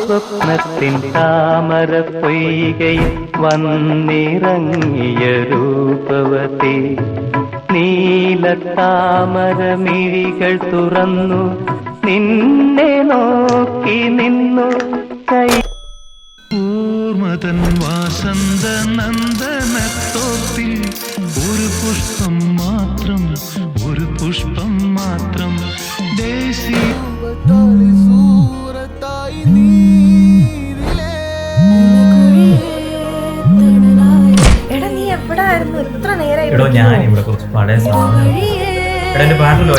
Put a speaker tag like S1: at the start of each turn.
S1: സ്വപ്നത്തിൻ താമര പൊയ്കയിൽ വന്നിറങ്ങിയ രൂപവതി നീലത്താമരമിഴികൾ തുറന്നു നിന്നെ നോക്കി നിന്നു
S2: ൂർമതൻ വാസന്ത നന്ദനത്തോപ്പിൽ ഒരു പുഷ്പം മാത്രം, ഒരു പുഷ്പം മാത്രം ദേശീയ
S3: ഞാൻ ഇവിടെ കുറച്ച് പടയ സാധനം പാട്ടിലോ